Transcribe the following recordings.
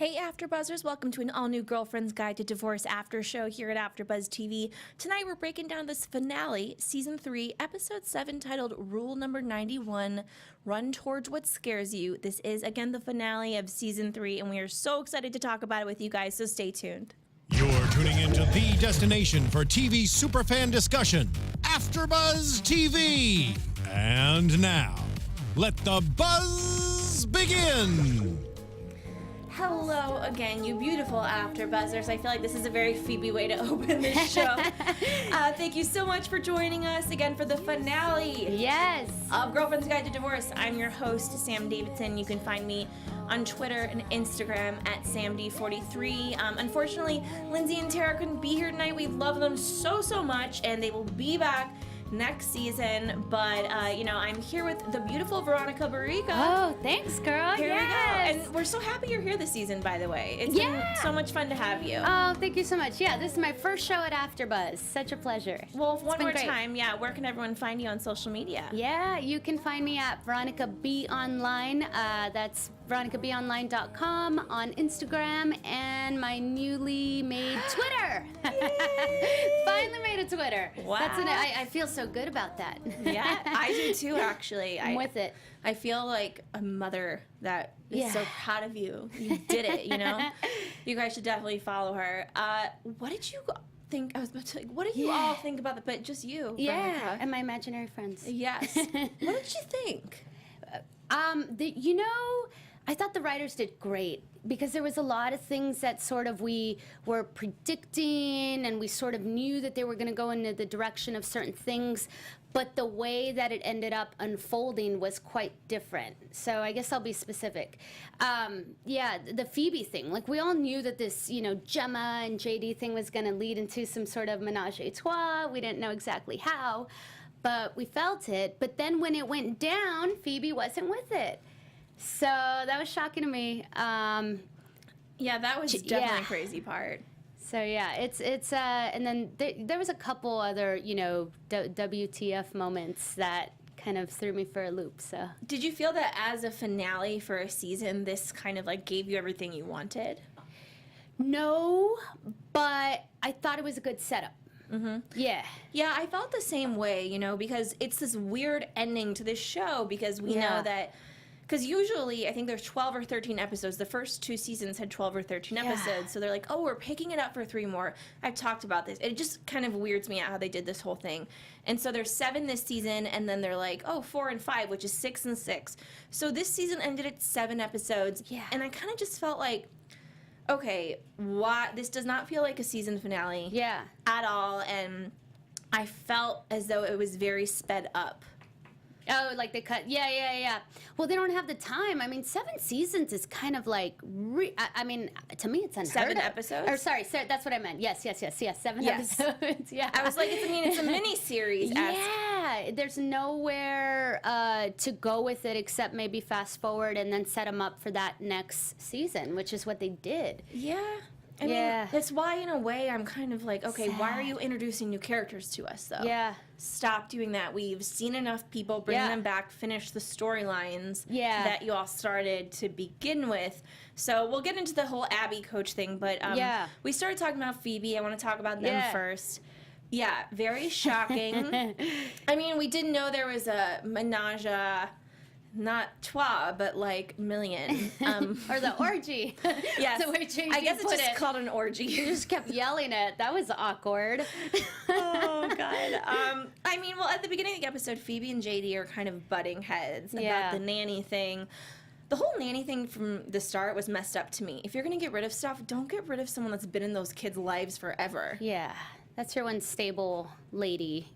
Hey AfterBuzzers, welcome to an all-new Girlfriend's Guide to Divorce after show here at AfterBuzz TV. Tonight we're breaking down this finale, Season 3, Episode 7, titled Rule Number 91, Run Towards What Scares You. This is, again, the finale of Season 3, and we are so excited to talk about it with you guys, so stay tuned. You're tuning into the destination for TV superfan discussion, AfterBuzz TV. And now, let the buzz begin. Hello again, you beautiful AfterBuzzers. I feel like this is a very Phoebe way to open this show. Thank you so much for joining us again for the finale. Yes. Of Girlfriend's Guide to Divorce. I'm your host, Sam Davidson. You can find me on Twitter and Instagram at SamD43. Unfortunately, Lindsay and Tara couldn't be here tonight. We love them so much, and they will be back next season, but I'm here with the beautiful Veronica Barriga. Oh, thanks, girl. Here yes. we go. And we're so happy you're here this season, by the way. It's been so much fun to have you. Oh, thank you so much. Yeah, this is my first show at AfterBuzz. Such a pleasure. Well, one more time, where can everyone find you on social media? Yeah, you can find me at Veronica B Online. That's VeronicaBOnline.com, on Instagram, and my newly made Twitter. Finally made a Twitter. Wow. I feel so good about that. Yeah, I do too, actually. I'm with it. I feel like a mother that is so proud of you. You did it, you know? You guys should definitely follow her. What did you think? I was about to what do you all think about the, but just you, Veronica? And my imaginary friends. Yes. What did you think? I thought the writers did great because there was a lot of things that sort of we were predicting and we sort of knew that they were going to go into the direction of certain things, but the way that it ended up unfolding was quite different. So I guess I'll be specific. The Phoebe thing, like we all knew that this, Gemma and JD thing was going to lead into some sort of menage a trois. We didn't know exactly how, but we felt it. But then when it went down, Phoebe wasn't with it. So that was shocking to me. That was definitely a crazy part. So it's and then there was a couple other WTF moments that kind of threw me for a loop. So did you feel that as a finale for a season, this kind of like gave you everything you wanted? No, but I thought it was a good setup. Mm-hmm. Yeah, I felt the same way, because it's this weird ending to this show because we know that. Because usually, I think there's 12 or 13 episodes. The first two seasons had 12 or 13 episodes. So they're like, oh, we're picking it up for 3 more. I've talked about this. It just kind of weirds me out how they did this whole thing. And so there's 7 this season, and then they're like, oh, 4 and 5, which is 6 and 6. So this season ended at 7 episodes. Yeah. And I kind of just felt like, okay, this does not feel like a season finale at all. And I felt as though it was very sped up. Oh, like they cut. Yeah. Well, they don't have the time. I mean, 7 seasons is kind of like, to me, it's unheard 7 of. episodes? Or sorry, that's what I meant. Yes, 7 episodes. Yeah. I was like, it's a mini-series. Yeah, there's nowhere to go with it except maybe fast forward and then set them up for that next season, which is what they did. Yeah. I mean, that's why, in a way, I'm kind of like, okay, why are you introducing new characters to us, though? Yeah. Stop doing that. We've seen enough people bring them back, finish the storylines that you all started to begin with. So we'll get into the whole Abby coach thing, but we started talking about Phoebe. I want to talk about them first. Yeah, very shocking. I mean, we didn't know there was a menage not trois, but like million. Or the orgy. Yes. The way JD I guess it's put just called an orgy. You just kept yelling it. That was awkward. Oh, God. At the beginning of the episode, Phoebe and JD are kind of butting heads about the nanny thing. The whole nanny thing from the start was messed up to me. If you're going to get rid of stuff, don't get rid of someone that's been in those kids' lives forever. Yeah. That's your one stable lady,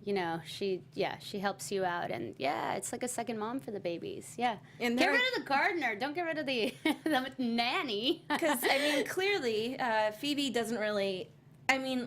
she helps you out, and it's like a second mom for the babies. Yeah. And get rid of the gardener. Don't get rid of the nanny. Because, clearly, Phoebe doesn't really,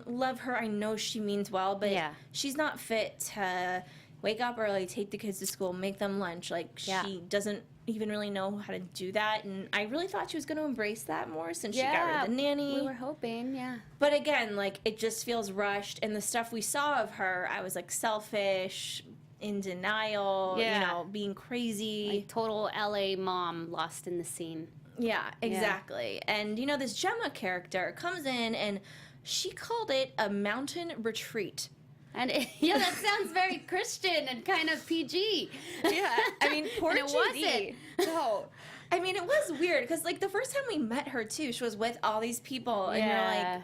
love her. I know she means well, but she's not fit to wake up early, take the kids to school, make them lunch. Like, she doesn't even really know how to do that, and I really thought she was going to embrace that more since she got rid of the nanny. We were hoping, But again, it just feels rushed, and the stuff we saw of her, I was selfish, in denial, being crazy. Like total LA mom lost in the scene. Yeah, exactly. And, you know, this Gemma character comes in and she called it a mountain retreat. And yeah, that sounds very Christian and kind of PG. Yeah, I mean, poor And it JD. wasn't. No. I mean, it was weird because, like, the first time we met her, too, she was with all these people. And you're like, I'm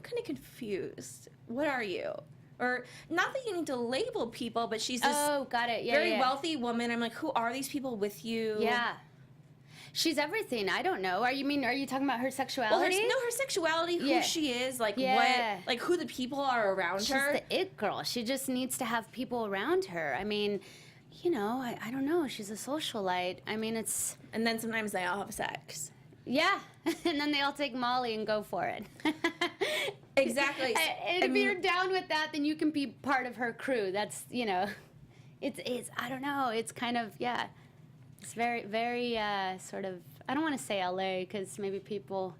kind of confused. What are you? Or, not that you need to label people, but she's this got it. Yeah, very wealthy woman. I'm like, who are these people with you? Yeah. She's everything. I don't know. Are you talking about her sexuality? Well, her sexuality, who she is, like what, like who the people are around her. She's the it girl. She just needs to have people around her. I mean, you know, I don't know. She's a socialite. I mean, it's... And then sometimes they all have sex. Yeah. And then they all take Molly and go for it. Exactly. And if you're down with that, then you can be part of her crew. That's, you know, it's I don't know. It's kind of, yeah. It's very, very sort of, I don't want to say LA because maybe people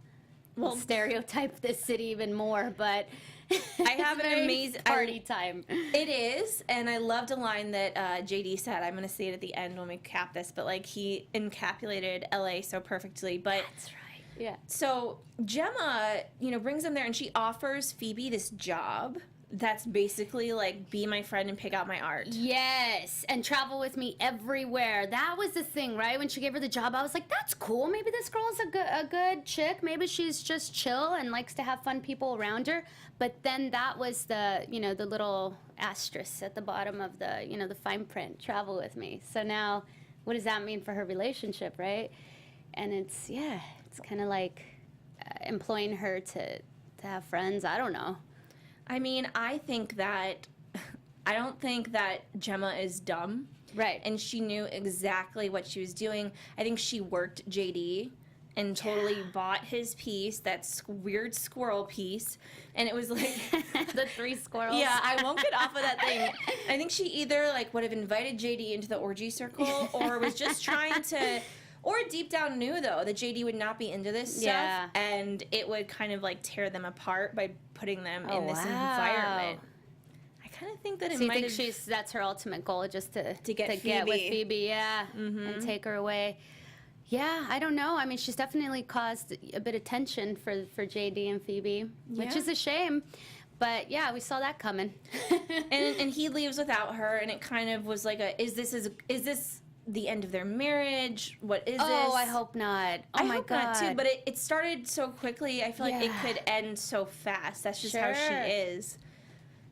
will stereotype this city even more, but I have an amazing party time. It is, and I loved a line that JD said. I'm going to say it at the end when we cap this, but like he encapsulated LA so perfectly. But That's right. Yeah. So Gemma, you know, brings them there, and she offers Phoebe this job. That's basically like, be my friend and pick out my art. Yes, and travel with me everywhere. That was the thing, right? When she gave her the job, I was like, that's cool. Maybe this girl's a good chick. Maybe she's just chill and likes to have fun people around her. But then that was the, you know, the little asterisk at the bottom of the, you know, the fine print, travel with me. So now, what does that mean for her relationship, right? And it's, yeah, it's kind of like employing her to have friends. I don't know. I mean, I don't think that Gemma is dumb. Right. And she knew exactly what she was doing. I think she worked JD and totally bought his piece, that weird squirrel piece. And it was like... the 3 squirrels. Yeah, I won't get off of that thing. I think she either like would have invited JD into the orgy circle or was just trying to... Or deep down knew, though, that JD would not be into this stuff, and it would kind of, like, tear them apart by putting them in this environment. I kind of think that it might have... that's her ultimate goal, just to get with Phoebe, and take her away. Yeah, I don't know. I mean, she's definitely caused a bit of tension for JD and Phoebe, which is a shame. But, yeah, we saw that coming. and he leaves without her, and it kind of was like is this the end of their marriage? What is this? Oh, I hope not. Oh, my God. I hope not, too. But it started so quickly. I feel like it could end so fast. That's just how she is.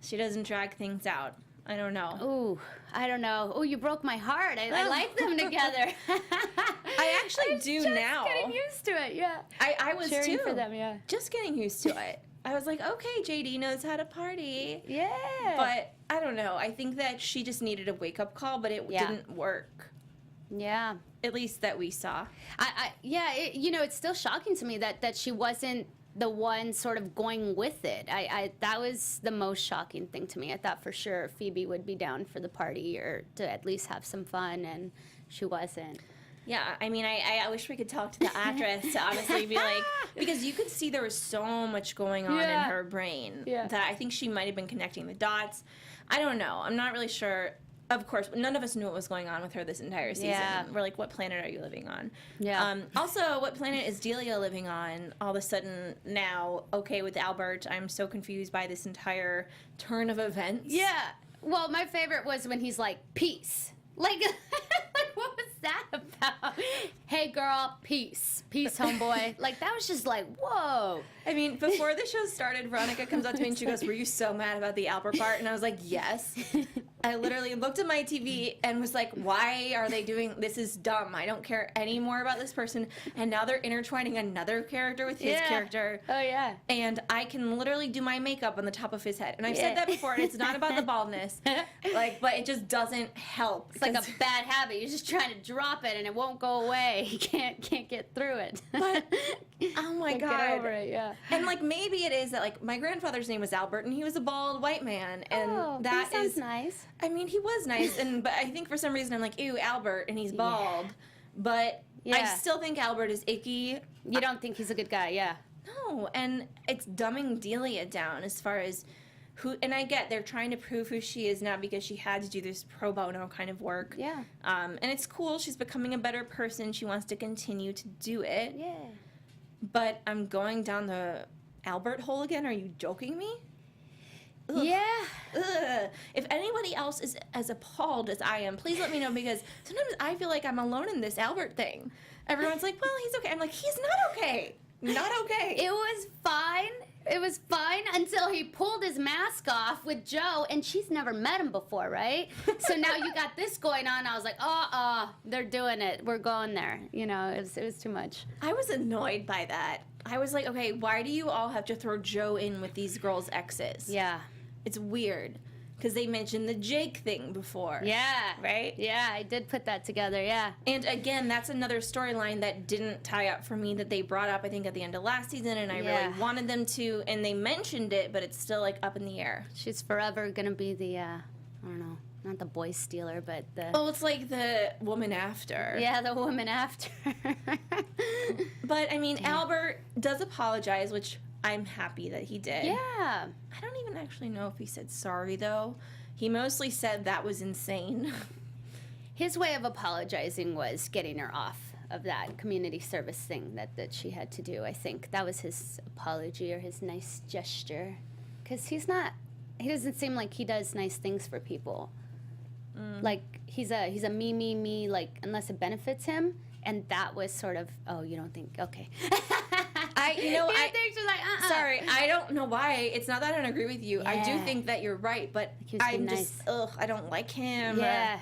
She doesn't drag things out. I don't know. Ooh, I don't know. Oh, you broke my heart. I like them together. I actually do now. Just getting used to it, yeah. I was, cheering too. for them, yeah. Just getting used to it. I was like, okay, JD knows how to party. Yeah. But I don't know. I think that she just needed a wake-up call, but it didn't work. Yeah. At least that we saw. You know, it's still shocking to me that she wasn't the one sort of going with it. That was the most shocking thing to me. I thought for sure Phoebe would be down for the party or to at least have some fun, and she wasn't. Yeah, I mean, I wish we could talk to the actress to honestly be like, because you could see there was so much going on in her brain that I think she might have been connecting the dots. I don't know. I'm not really sure. Of course, none of us knew what was going on with her this entire season. Yeah. We're like, what planet are you living on? Yeah. Also, what planet is Delia living on all of a sudden now? Okay, with Albert, I'm so confused by this entire turn of events. Yeah. Well, my favorite was when he's like, peace. Like, what was that about? Hey, girl, peace. Peace, homeboy. Like, that was just like, whoa. I mean, before the show started, Veronica comes up to me and she goes, were you so mad about the Albert part? And I was like, yes. I literally looked at my TV and was like, why are they doing this? Is dumb. I don't care any more about this person. And now they're intertwining another character with his character. Oh, yeah. And I can literally do my makeup on the top of his head. And I've said that before, and it's not about the baldness. But it just doesn't help. It's like a bad habit. You're just trying to drop it, and it won't go away. You can't get through it. But, oh my God. Get over it, yeah. And, like, maybe it is that, like, my grandfather's name was Albert, and he was a bald white man. And that sounds nice. I mean, he was nice, but I think for some reason I'm like, ew, Albert, and he's bald. Yeah. But I still think Albert is icky. You don't think he's a good guy, yeah. No, and it's dumbing Delia down as far as and I get they're trying to prove who she is now because she had to do this pro bono kind of work. Yeah. And it's cool. She's becoming a better person. She wants to continue to do it. Yeah. But I'm going down the Albert hole again. Are you joking me? Ugh. Yeah. Ugh. If anybody else is as appalled as I am, please let me know, because sometimes I feel like I'm alone in this Albert thing. Everyone's like, well, he's okay. I'm like, he's not okay. Not okay. It was fine. It was fine until he pulled his mask off with Joe, and she's never met him before, right? So now you got this going on. I was like, they're doing it. We're going there. You know, it was too much. I was annoyed by that. I was like, okay, why do you all have to throw Joe in with these girls' exes? Yeah. It's weird. Because they mentioned the Jake thing before. Yeah. Right? Yeah, I did put that together, yeah. And again, that's another storyline that didn't tie up for me that they brought up, I think, at the end of last season, and I really wanted them to, and they mentioned it, but it's still, like, up in the air. She's forever gonna be the, I don't know, not the boy stealer, but the... Oh, it's like the woman after. Yeah, the woman after. But, I mean, Albert does apologize, which I'm happy that he did. Yeah. I don't even actually know if he said sorry, though. He mostly said that was insane. His way of apologizing was getting her off of that community service thing that she had to do, I think. That was his apology or his nice gesture. Because he doesn't seem like he does nice things for people. Like, he's a me, like, unless it benefits him. And that was sort of, oh, you don't think, okay. Sorry, I don't know why. It's not that I don't agree with you. I do think that you're right, but I'm just, I don't like him. Yeah.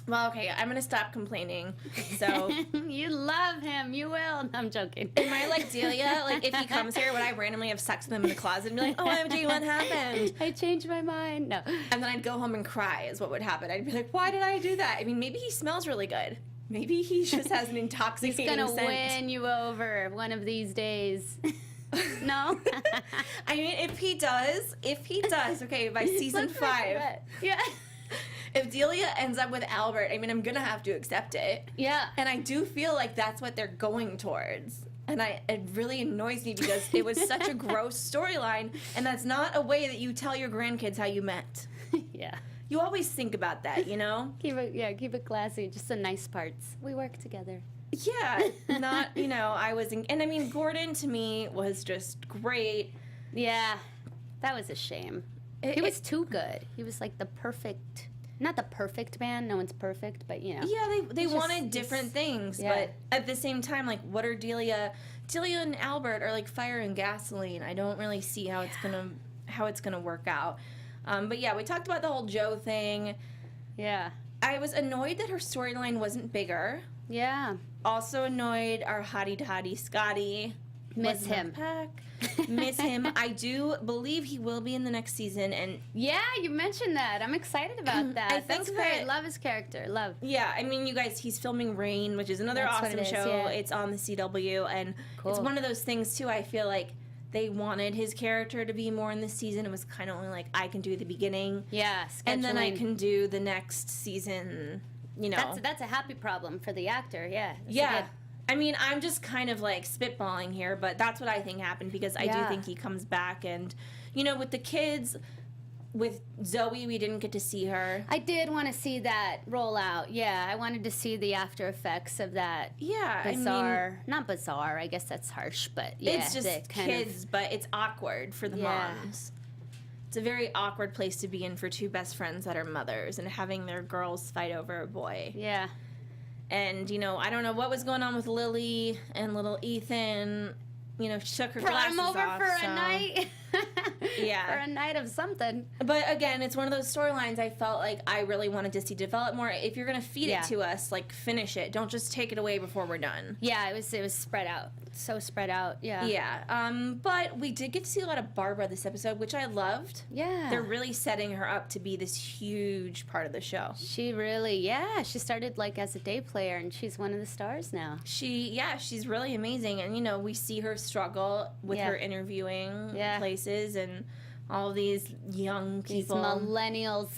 Well, okay, I'm going to stop complaining. So. You love him. You will. No, I'm joking. Am I like Delia? Like, if he comes here, would I randomly have sex with him in the closet and be like, oh, OMG, what happened? I changed my mind. No. And then I'd go home and cry is what would happen. I'd be like, why did I do that? I mean, maybe he smells really good. Maybe he just has an intoxicating scent. He's gonna win you over one of these days. No? I mean, if he does, okay, by season 5. Yeah. If Delia ends up with Albert, I mean, I'm gonna have to accept it. Yeah. And I do feel like that's what they're going towards. And it really annoys me because it was such a gross storyline, and that's not a way that you tell your grandkids how you met. Yeah. You always think about that, you know? Keep it classy. Just the nice parts. We work together. Yeah, not, and I mean, Gordon to me was just great. Yeah, that was a shame. He was too good. He was like not the perfect man. No one's perfect, but Yeah, they wanted different things, but at the same time, like, what are Delia and Albert are like fire and gasoline. I don't really see how it's gonna work out. But yeah, we talked about the whole Joe thing. Yeah. I was annoyed that her storyline wasn't bigger. Yeah. Also annoyed our hottie Scotty. Miss him. Miss him. I do believe he will be in the next season. And yeah, you mentioned that. I'm excited about that. That's great. Love his character. Love. Yeah, I mean, you guys, he's filming Rain, which is another awesome show. Yeah. It's on the CW. And it's one of those things, too, I feel like they wanted his character to be more in this season. It was kind of only like, I can do the beginning. Yeah, and then I can do the next season, That's a happy problem for the actor, yeah. Yeah. I mean, I'm just kind of like spitballing here, but that's what I think happened because I do think he comes back. And, with the kids, with Zoe, we didn't get to see her. I did want to see that roll out. Yeah, I wanted to see the after effects of that. Yeah, bizarre. Not bizarre, I guess that's harsh, but yeah. It's just kids, but it's awkward for the moms. It's a very awkward place to be in for two best friends that are mothers and having their girls fight over a boy. Yeah. And, I don't know what was going on with Lily and little Ethan. She took her Brought glasses him over off, for a night. Yeah. For a night of something. But again, it's one of those storylines I felt like I really wanted to see develop more. If you're going to feed it to us, like, finish it. Don't just take it away before we're done. Yeah, it was spread out. So spread out, yeah. Yeah. But we did get to see a lot of Barbara this episode, which I loved. Yeah. They're really setting her up to be this huge part of the show. She really, she started like as a day player and she's one of the stars now. She's really amazing. And, we see her struggle with her interviewing places and all these young people. These millennials.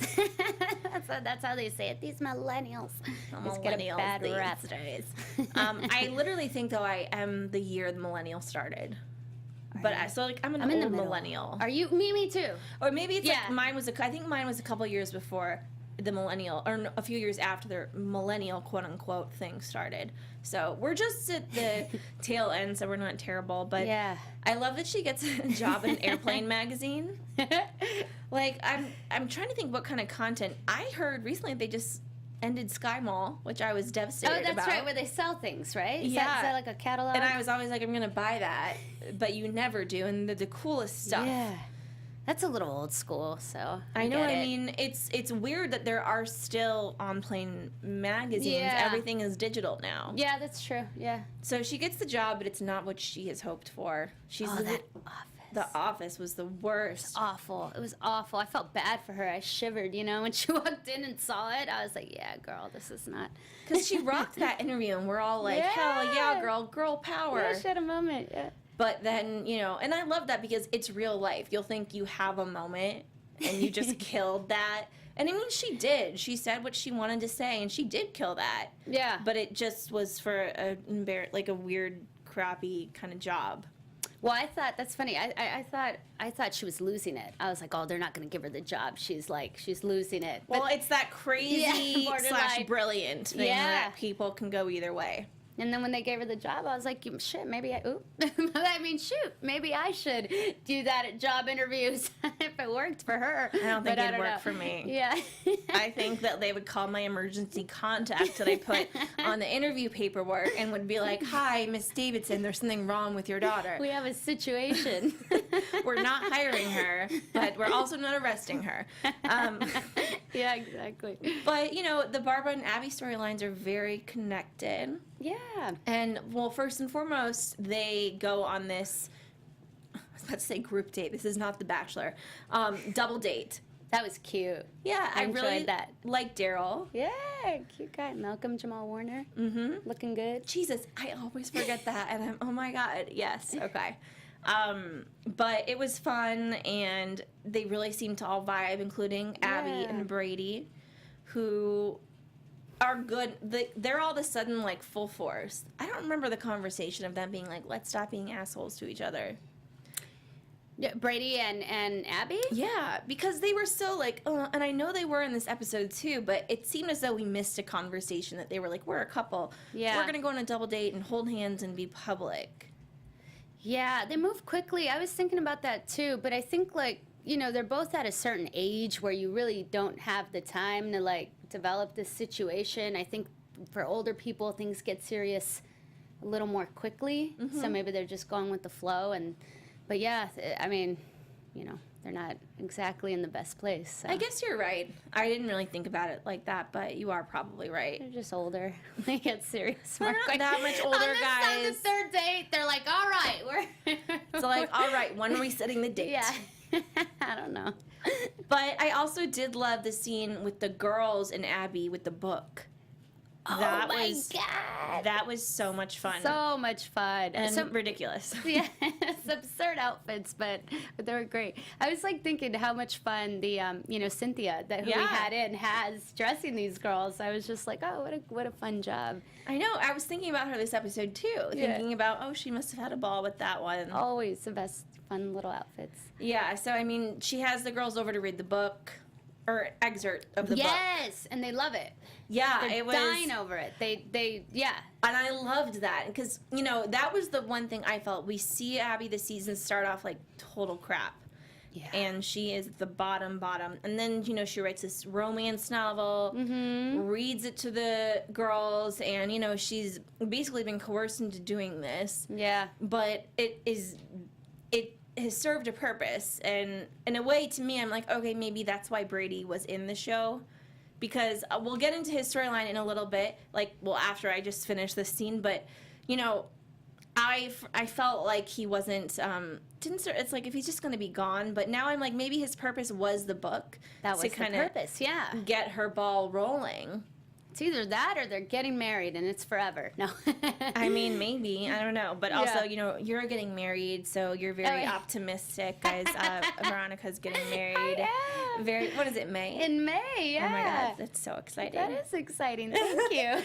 that's how they say it. These millennials. Millennials get a bad rap. I literally think, though, I am the year the millennials started. But I'm an I'm in the old middle. millennial. Are you? Me too. Or maybe it's Yeah. like mine was I think mine was a couple years before the millennial, or a few years after the millennial quote unquote thing started. So we're just at the tail end, so we're not terrible. But Yeah. I love that she gets a job in an airplane magazine. Like I'm trying to think what kind of content. I heard recently they just ended Sky Mall, which I was devastated Oh, that's about. right, where they sell things, right? Is Yeah. Is that like a catalog? And I was always like, I'm gonna buy that, but you never do, and the coolest stuff. Yeah. That's a little old school, so I know. get I it. mean, it's weird that there are still on-plane magazines. Yeah. Everything is digital now. Yeah, that's true. Yeah. So she gets the job, but it's not what she has hoped for. She's Oh, that office. the office was the worst. Awful. It was awful. I felt bad for her. I shivered, when she walked in and saw it. I was like, yeah, girl, this is not. Because she rocked that interview, and we're all like, hell yeah, girl power. Yeah, she had a moment. Yeah. But then, and I love that because it's real life. You'll think you have a moment, and you just killed that. And I mean, she did. She said what she wanted to say, and she did kill that. Yeah. But it just was for a weird, crappy kind of job. Well, I thought that's funny. I thought she was losing it. I was like, oh, they're not going to give her the job. She's losing it. Well, But- it's that crazy Yeah, borderline. / brilliant thing Yeah. that people can go either way. And then when they gave her the job, I was like, shit, maybe maybe I should do that at job interviews if it worked for her. I don't think But it'd work know. for me. Yeah. I think that they would call my emergency contact that I put on the interview paperwork and would be like, hi, Miss Davidson, there's something wrong with your daughter. We have a situation. We're not hiring her, but we're also not arresting her. Yeah, exactly. But, the Barbara and Abby storylines are very connected. Yeah. And, well, first and foremost, they go on this, I was about to say group date. This is not The Bachelor. Double date. That was cute. Yeah, I enjoyed really that. like Daryl. Yeah, cute guy. Malcolm Jamal Warner. Mm-hmm. Looking good. Jesus, I always forget that, and I'm, oh my God, yes, okay. But it was fun, and they really seemed to all vibe, including Abby Yeah. and Brady, who are good. They're all of a sudden, like, full force. I don't remember the conversation of them being like, let's stop being assholes to each other. Yeah, Brady and Abby? Yeah, because they were so, like, and I know they were in this episode, too, but it seemed as though we missed a conversation that they were like, we're a couple. Yeah. We're going to go on a double date and hold hands and be public. Yeah, they move quickly. I was thinking about that too, but I think they're both at a certain age where you really don't have the time to develop this situation. I think for older people things get serious a little more quickly. Mm-hmm. So maybe they're just going with the flow but yeah, I mean, they're not exactly in the best place. So. I guess you're right. I didn't really think about it like that, but you are probably right. They're just older. They get serious We're more not quick. that much older, On the guys. third date, they're like, all right, we're... So, like, all right, when are we setting the date? Yeah. I don't know. But I also did love the scene with the girls and Abby with the book. Oh my God. That was so much fun. So much fun. and ridiculous. Yeah, it's absurd outfits, but they were great. I was thinking how much fun the Cynthia who we had has dressing these girls. I was just like, oh, what a fun job. I know. I was thinking about her this episode too. Yeah. Thinking about, she must have had a ball with that one. Always the best fun little outfits. Yeah. So I mean, she has the girls over to read the book or excerpt of the book. Yes, and they love it. Yeah, They're it was dying over it. They yeah. And I loved that because, that was the one thing I felt. We see Abby this season start off like total crap. Yeah. And she is the bottom. And then, she writes this romance novel, reads it to the girls, and, she's basically been coerced into doing this. Yeah. But it has served a purpose. And in a way, to me, I'm like, okay, maybe that's why Brady was in the show. Because we'll get into his storyline in a little bit, after I just finish this scene. But, I felt like he wasn't, it's like if he's just going to be gone. But now I'm like, maybe his purpose was the book. That was the purpose, yeah. Get her ball rolling. It's either that or they're getting married and it's forever. No. I mean, maybe. I don't know. But also, you know, you're getting married, so you're very optimistic, guys. Veronica's getting married. I am. What is it, May? In May, yeah. Oh my God, that's so exciting. That is exciting. Thank you.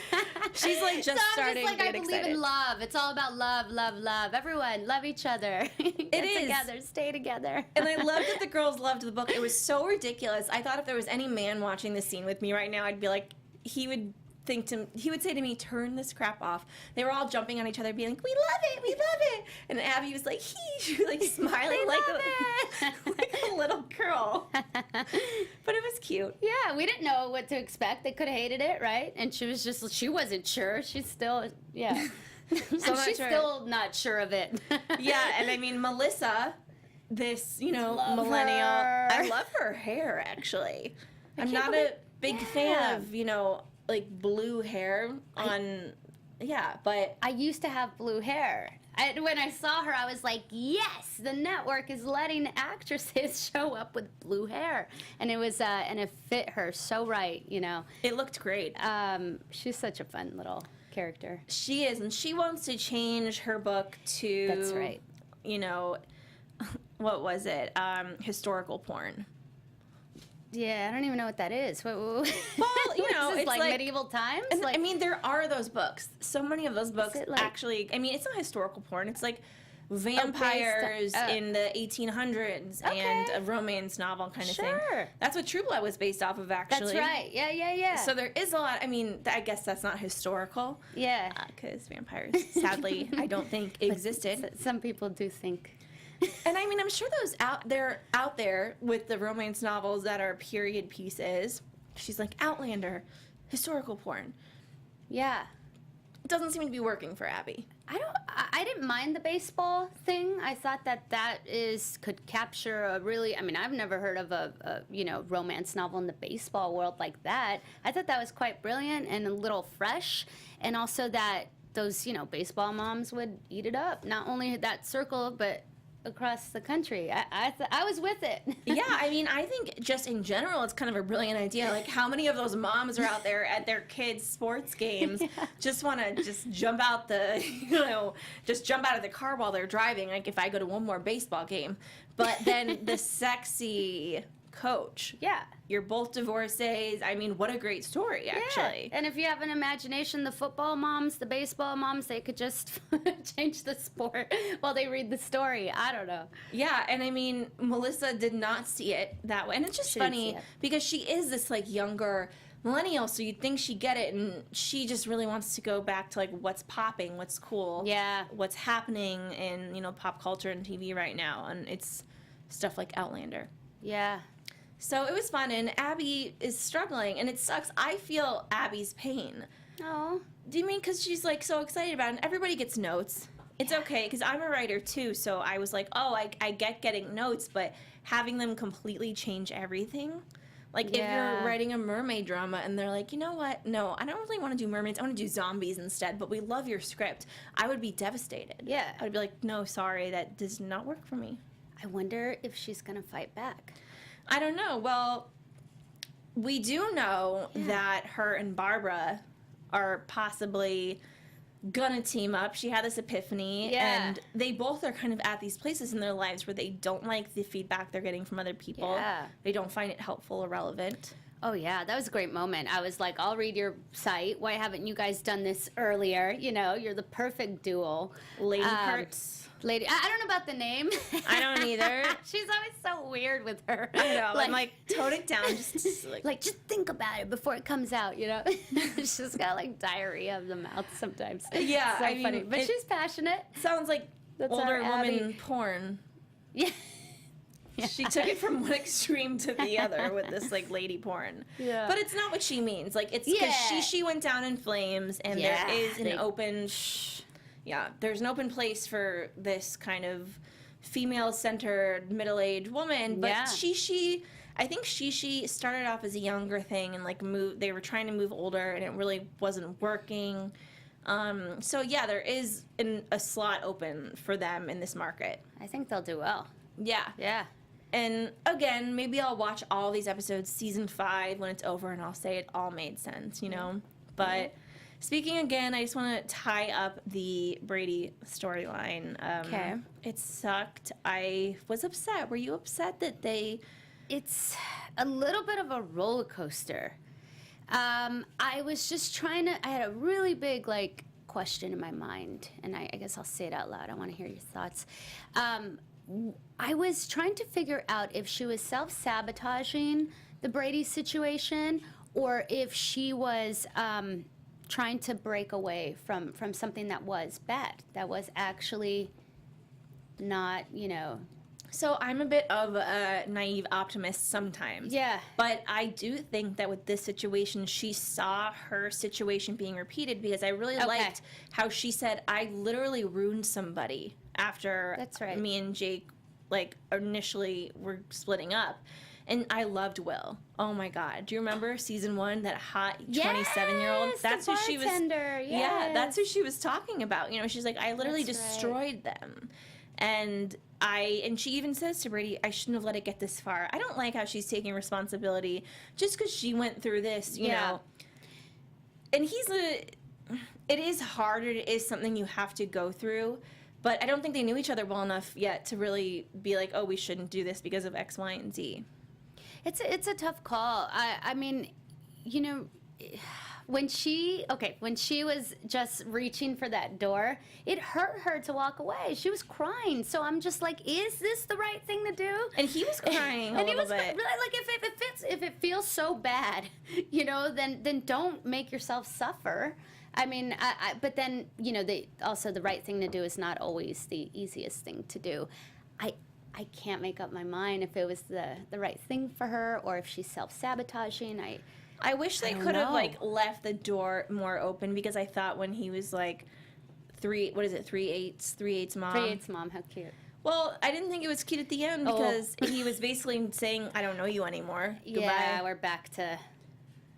She's like just starting to get I believe excited. in love. It's all about love, love, love. Everyone, love each other. Get is. together, stay together. And I love that the girls loved the book. It was so ridiculous. I thought if there was any man watching this scene with me right now, I'd be like, he would say to me, turn this crap off. They were all jumping on each other, being like, we love it, we love it. And Abby was like, she was like smiling like a little girl. But it was cute. Yeah, we didn't know what to expect. They could have hated it, right? And she wasn't sure. She's still, yeah. So she's still not sure of it. Yeah, and I mean, Melissa, this, you know, Love millennial. her. I love her hair, actually. I'm not a big fan of, you know, like blue hair on, but I used to have blue hair. When I saw her, I was like, yes, the network is letting actresses show up with blue hair. And it was, and it fit her so right, you know. it looked great. She's such a fun little character. She is, and she wants to change her book to, That's right. you know, what was it? Historical porn. Yeah, I don't even know what that is. Well, you know, it's like like medieval times. And Like, I mean, there are those books. So many of those books it like- actually. I mean, it's not historical porn. It's like vampires in the 1800s and a romance novel kind of thing. Sure. That's what True Blood was based off of, actually. that's right. Yeah. So there is a lot. I mean, I guess that's not historical. Yeah. Because vampires, sadly, I don't think existed. Some people do think. And I mean, I'm sure those out there with the romance novels that are period pieces. She's like, Outlander, historical porn. Yeah. It doesn't seem to be working for Abby. I didn't mind the baseball thing. I thought that could capture a really, I mean, I've never heard of a you know, romance novel in the baseball world like that. I thought that was quite brilliant and a little fresh. And also that those, you know, baseball moms would eat it up. Not only that circle, but across the country. I was with it. Yeah, I mean, I think just in general, it's kind of a brilliant idea. Like, how many of those moms are out there at their kids' sports games, just want to just jump out just jump out of the car while they're driving? Like, if I go to one more baseball game, but then the sexy coach. Yeah. You're both divorcees. I mean, what a great story, actually. Yeah. And if you have an imagination, the football moms, the baseball moms, they could just change the sport while they read the story. I don't know. Yeah, and I mean, Melissa did not see it that way. And it's just funny because she is this, like, younger millennial, so you'd think she'd get it, and she just really wants to go back to, like, what's popping, what's cool, what's happening in, you know, pop culture and TV right now. And it's stuff like Outlander. Yeah. So it was fun, and Abby is struggling, and it sucks. I feel Abby's pain. Oh. Do you mean because she's, like, so excited about it, and everybody gets notes? It's okay, because I'm a writer, too, so I was like, oh, I get getting notes, but having them completely change everything? Like, if you're writing a mermaid drama, and they're like, you know what? No, I don't really want to do mermaids. I want to do zombies instead, but we love your script. I would be devastated. Yeah. I would be like, no, sorry, that does not work for me. I wonder if she's going to fight back. I don't know. Well, we do know that her and Barbara are possibly gonna team up. She had this epiphany, and they both are kind of at these places in their lives where they don't like the feedback they're getting from other people. Yeah. They don't find it helpful or relevant. Oh, yeah, that was a great moment. I was like, I'll read your site. Why haven't you guys done this earlier? You know, you're the perfect duo. Lady Parts. Lady, I don't know about the name. I don't either. She's always so weird with her. I know. I'm like, tone it down. Just just think about it before it comes out, you know? She's got like diarrhea of the mouth sometimes. Yeah, so I mean, funny. But she's passionate. Sounds like That's older our woman Abby. porn. Yeah. She took it from one extreme to the other with this, like, lady porn. Yeah. But it's not what she means. Like, it's because she went down in flames, and there is an open... there's an open place for this kind of female-centered, middle-aged woman. But I think she started off as a younger thing, and, like, they were trying to move older, and it really wasn't working. So, yeah, there is a slot open for them in this market. I think they'll do well. Yeah. Yeah. And again, maybe I'll watch all these episodes, season 5, when it's over, and I'll say it all made sense, you know? But speaking again, I just want to tie up the Brady storyline. Okay. It sucked. I was upset. Were you upset that they... It's a little bit of a roller coaster. I was just trying to... I had a really big, like, question in my mind, and I guess I'll say it out loud. I want to hear your thoughts. I was trying to figure out if she was self-sabotaging the Brady situation or if she was trying to break away from something that was bad, that was actually not, you know... So I'm a bit of a naive optimist sometimes. Yeah. But I do think that with this situation, she saw her situation being repeated because I really liked how she said, I literally ruined somebody after me and Jake, like, initially were splitting up. And I loved Will. Oh my God. Do you remember season 1, that hot 27-year-old? That's who she was. Yeah, that's who she was talking about. You know, she's like, I literally destroyed them. And she even says to Brady, I shouldn't have let it get this far. I don't like how she's taking responsibility just because she went through this, you know. And it is hard. It is something you have to go through. But I don't think they knew each other well enough yet to really be like, oh, we shouldn't do this because of X, Y, and Z. It's a tough call. I mean, you know... When she was just reaching for that door, it hurt her to walk away. She was crying. So I'm just like, is this the right thing to do? And he was crying a little bit. Really, like, if it feels so bad, you know, then don't make yourself suffer. I mean, but then, you know, also the right thing to do is not always the easiest thing to do. I can't make up my mind if it was the right thing for her or if she's self-sabotaging. I wish they could have, like, left the door more open because I thought when he was, like, 3/8 mom. 3/8 mom, how cute. Well, I didn't think it was cute at the end because he was basically saying, I don't know you anymore. Goodbye. Yeah, we're back to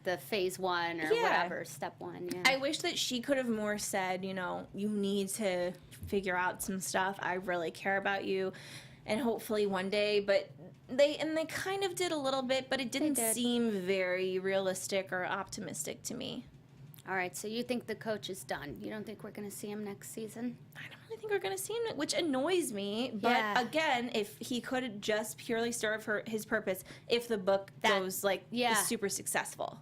the phase 1 or whatever, step 1. Yeah. I wish that she could have more said, you know, you need to figure out some stuff. I really care about you. And hopefully one day, but they kind of did a little bit, but it didn't seem very realistic or optimistic to me. All right, so you think the coach is done? You don't think we're going to see him next season? I don't really think we're going to see him, which annoys me. But again, if he could just purely serve his purpose, if the book goes is super successful.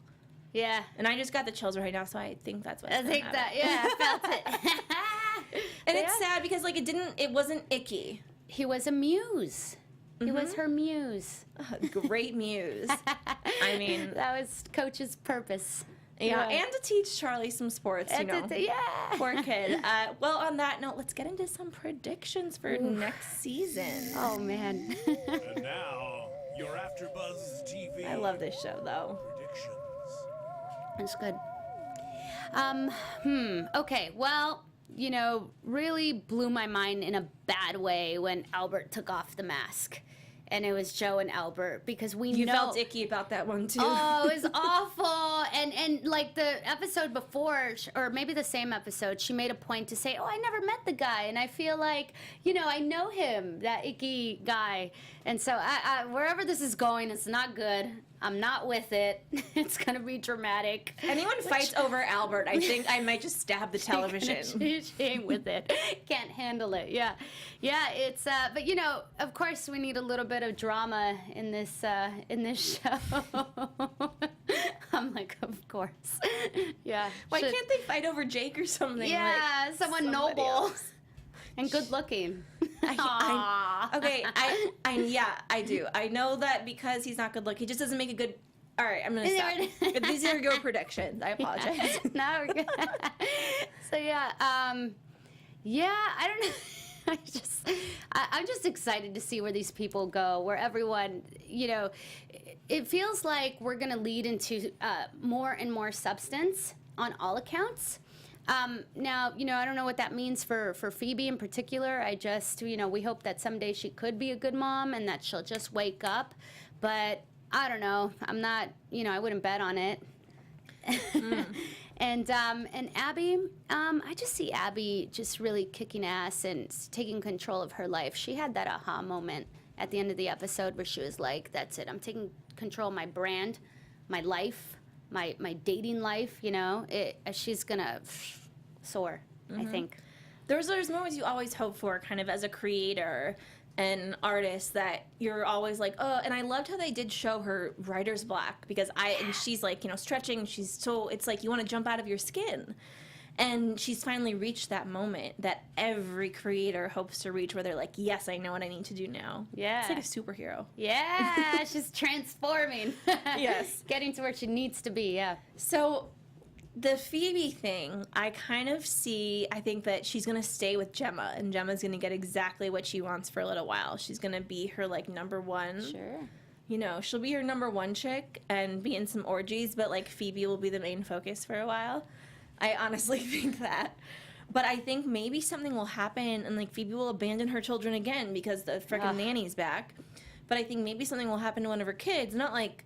Yeah. And I just got the chills right now, so I think that's what's going to happen. I felt it. And it's sad because it wasn't icky. He was a muse. He was her muse. Great muse. I mean, that was Coach's purpose. Yeah, and to teach Charlie some sports, you know. Poor kid. Well, on that note, let's get into some predictions for next season. Oh, man. And now, your AfterBuzz TV. I love this show, though. Predictions. That's good. Okay, well... You know, really blew my mind in a bad way when Albert took off the mask. And it was Joe and Albert because you felt icky about that one too. Oh, it was awful. And like the episode before, or maybe the same episode, she made a point to say, oh, I never met the guy. And I feel like, you know, I know him, that icky guy. And so wherever this is going, it's not good. I'm not with it. It's going to be dramatic. Anyone fights over Albert, I think I might just stab the television. She ain't with it. Can't handle it. Yeah. Yeah, it's, but you know, of course we need a little bit of drama in this show. I'm like, of course. Yeah. Why can't they fight over Jake or something? Yeah, like someone noble. Else. And good looking. I do. I know that because he's not good looking, he just doesn't make a good. All right, I'm gonna stop. These are your predictions. I apologize. No, we're good. So I don't know. I'm just excited to see where these people go. Where everyone, you know, it feels like we're gonna lead into more and more substance on all accounts. Now, you know, I don't know what that means for Phoebe in particular. I just, you know, we hope that someday she could be a good mom and that she'll just wake up. But I don't know. I'm not, you know, I wouldn't bet on it. And Abby, I just see Abby just really kicking ass and taking control of her life. She had that aha moment at the end of the episode where she was like, that's it. I'm taking control of my brand, my life, my dating life, you know, she's gonna soar, I think. There's moments you always hope for, kind of as a creator and artist, that you're always like, oh. And I loved how they did show her writer's block, because and she's like, you know, stretching. She's so, it's like you want to jump out of your skin. And she's finally reached that moment that every creator hopes to reach, where they're like, yes, I know what I need to do now. Yeah. It's like a superhero. Yeah, she's transforming. Yes. Getting to where she needs to be, yeah. So the Phoebe thing, I kind of see, I think that she's going to stay with Gemma, and Gemma's going to get exactly what she wants for a little while. She's going to be her, like, number one. Sure. You know, she'll be her number one chick and be in some orgies, but, like, Phoebe will be the main focus for a while. I honestly think that. But I think maybe something will happen, and, like, Phoebe will abandon her children again because the frickin' nanny's back. But I think maybe something will happen to one of her kids. Not, like,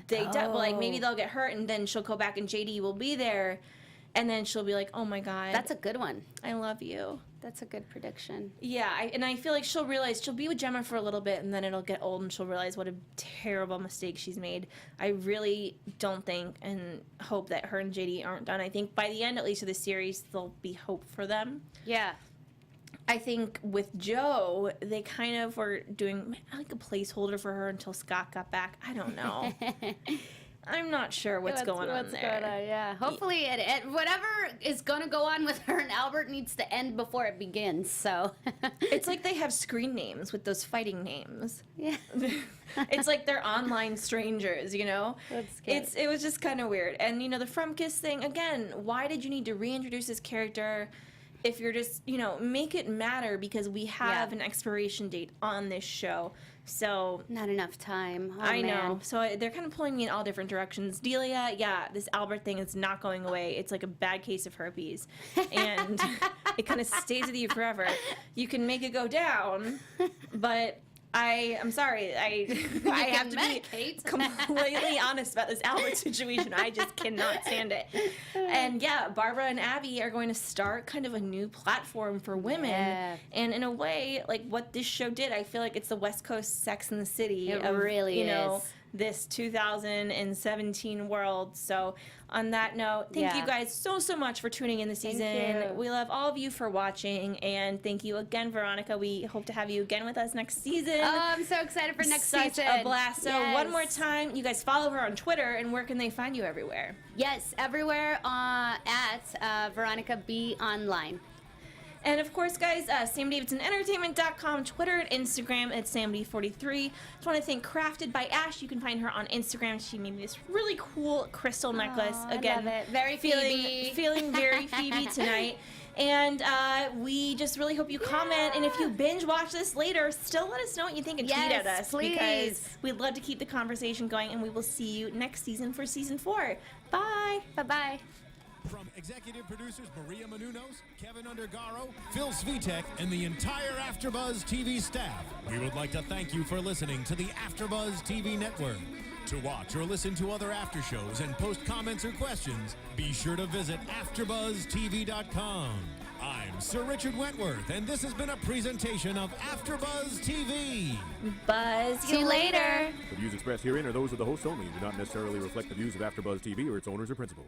but, like, maybe they'll get hurt, and then she'll go back, and JD will be there, and then she'll be like, oh, my God. That's a good one. I love you. That's a good prediction. Yeah, and I feel like she'll realize, she'll be with Gemma for a little bit, and then it'll get old, and she'll realize what a terrible mistake she's made. I really don't think and hope that her and JD aren't done. I think by the end, at least of the series, there'll be hope for them. Yeah. I think with Jo, they kind of were doing like a placeholder for her until Scott got back. I don't know. I'm not sure what's going on there. Going on, yeah. Hopefully, whatever is going to go on with her and Albert needs to end before it begins. So it's like they have screen names with those fighting names. Yeah. It's like they're online strangers, you know? That's good. It was just kind of weird. And, you know, the Frumkiss thing, again, why did you need to reintroduce this character if you're just, you know, make it matter, because we have an expiration date on this show. So not enough time. Oh, I man. know. So they're kind of pulling me in all different directions. Delia, yeah, this Albert thing is not going away. It's like a bad case of herpes. And it kind of stays with you forever. You can make it go down, but I'm sorry. I have to be completely honest about this Albert situation. I just cannot stand it. And yeah, Barbara and Abby are going to start kind of a new platform for women. Yeah. And in a way, like what this show did, I feel like it's the West Coast Sex and the City. It of, really you know, is. This 2017 world. So on that note, thank you guys so much for tuning in this season. Thank you. We love all of you for watching, and thank you again, Veronica. We hope to have you again with us next season. Oh, I'm so excited for next season. Such a blast. So one more time, you guys follow her on Twitter, and where can they find you everywhere? Yes, everywhere at Veronica B Online. And of course, guys, SamDavidsonEntertainment.com, Twitter and Instagram at SamD43. Just want to thank Crafted by Ash. You can find her on Instagram. She made me this really cool crystal necklace. Again, I love it. Very Phoebe. Feeling very Phoebe tonight. And we just really hope you comment. And if you binge watch this later, still let us know what you think and tweet at us. Please. Because we'd love to keep the conversation going. And we will see you next season for season 4. Bye. Bye-bye. From executive producers Maria Menounos, Kevin Undergaro, Phil Svitek, and the entire AfterBuzz TV staff, we would like to thank you for listening to the AfterBuzz TV network. To watch or listen to other after shows and post comments or questions, be sure to visit AfterBuzzTV.com. I'm Sir Richard Wentworth, and this has been a presentation of AfterBuzz TV. Buzz See you later. The views expressed herein are those of the hosts only and do not necessarily reflect the views of AfterBuzz TV or its owners or principals.